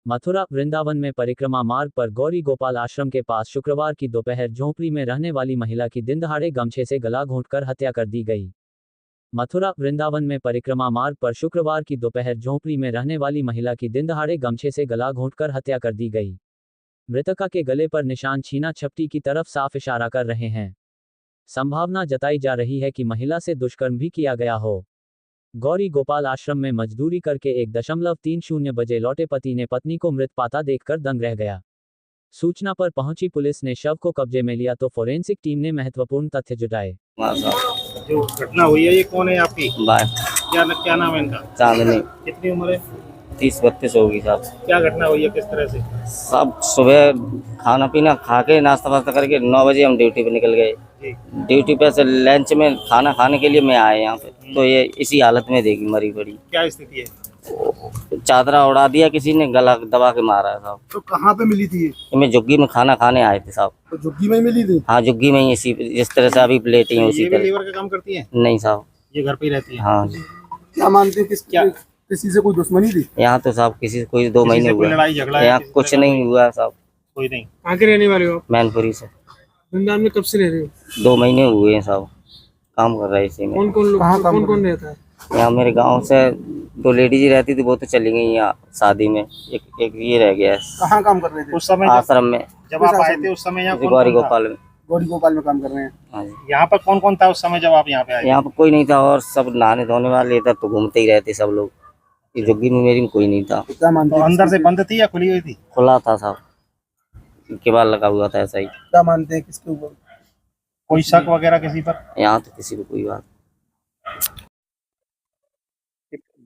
मथुरा वृंदावन में परिक्रमा मार्ग पर गौरी गोपाल आश्रम के पास शुक्रवार की दोपहर झोंपड़ी में रहने वाली महिला की दिनदहाड़े गमछे से गला घोंटकर हत्या कर दी गई। मथुरा वृंदावन में परिक्रमा मार्ग पर शुक्रवार की दोपहर झोंपड़ी में रहने वाली महिला की दिनदहाड़े गमछे से गला घोंटकर हत्या कर दी गई। मृतका के गले पर निशान छीना झपटी की तरफ साफ इशारा कर रहे हैं। संभावना जताई जा रही है कि महिला से दुष्कर्म भी किया गया हो। गौरी गोपाल आश्रम में मजदूरी करके 1.30 बजे लौटे पति ने पत्नी को मृत पाता देखकर दंग रह गया। सूचना पर पहुंची पुलिस ने शव को कब्जे में लिया तो फोरेंसिक टीम ने महत्वपूर्ण तथ्य जुटाए। जो घटना हुई है ये कौन है आपकी? क्या नाम है इनका? चांदनी। कितनी उम्र है? 30-32 होगी साहब। क्या घटना हुई है, किस तरह से? सब सुबह खाना पीना खा के नाश्ता वास्ता करके 9 बजे हम ड्यूटी पे निकल गए। ड्यूटी पे से लंच में खाना खाने के लिए मैं आया यहाँ पे, तो ये इसी हालत में देखी मरी पड़ी। क्या स्थिति है? चादरा उड़ा दिया किसी ने, गला दबा के मारा है साहब। तो कहाँ पे मिली थी ये? मैं झुग्गी में खाना खाने आए थे साहब। तो झुग्गी में मिली थी? हाँ झुग्गी में ही, इसी जिस तरह से अभी प्लेटी है उसी ये भी तरह। लीवर का काम करती है? नहीं साहब, ये घर पे ही रहती है? हाँ। क्या मानते हैं, किसी से कोई दुश्मनी थी? यहाँ तो साहब किसी से कोई 2 महीने हुआ, लड़ाई झगड़ा? यहाँ कुछ नहीं हुआ साहब। कोई नहीं। कहाँ के रहने वाले हो? मैनपुरी से। वृंदावन में कब से रह रहे हो? 2 महीने हुए हैं साहब, काम कर रहा है इसी में। कौन कौन लोग, कौन कौन रहता है यहाँ? मेरे गांव से 2 लेडीज रहती थी, वो तो चली गई यहाँ शादी में। एक ये रह गया है। कहाँ काम कर रहे थे उस समय? आश्रम में। जब आप आए थे उस समय यहाँ गौरी गोपाल में। गौरी गोपाल में काम कर रहे हैं? हाँ जी। यहाँ पर कौन कौन था उस समय जब आप यहाँ पे आए? यहाँ पर कोई नहीं था, और सब नहाने धोने वाले इधर तो घूमते ही रहते सब लोग। ये झुग्गी में मेरी में कोई नहीं था। क्या मानते हैं, अंदर से बंद थी या खुली हुई थी? खुला था साहब, केवाड़ लगा हुआ था ऐसा ही। क्या मानते हैं, किसके ऊपर कोई शक वगैरह किसी पर? यहाँ तो किसी को कोई बात।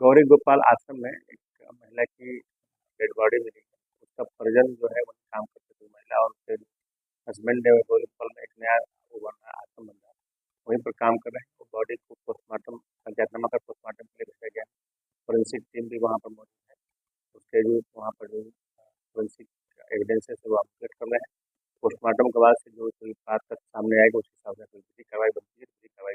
गौरी गोपाल आश्रम में एक महिला की डेड बॉडी मिली है। उसका परिजन जो है वही काम करते थे, महिला और उसके हस्बैंड ने गौरी गोपाल में एक नया वो बन रहा आश्रम बन रहा, वहीं पर काम कर रहे हैं। वो बॉडी को पोस्टमार्टम पंचायतनामा कर पोस्टमार्टम के लिए भेजा गया। फोरेंसिक टीम भी वहाँ पर मौजूद है। उसके जो वहाँ पर जो फोरेंसिक एविडेंस है वो अपडेट कर रहे हैं। पोस्टमार्टम के बाद से जो कोई बात सामने आएगा उस हिसाब से कोई कार्रवाई बनती है, कार्रवाई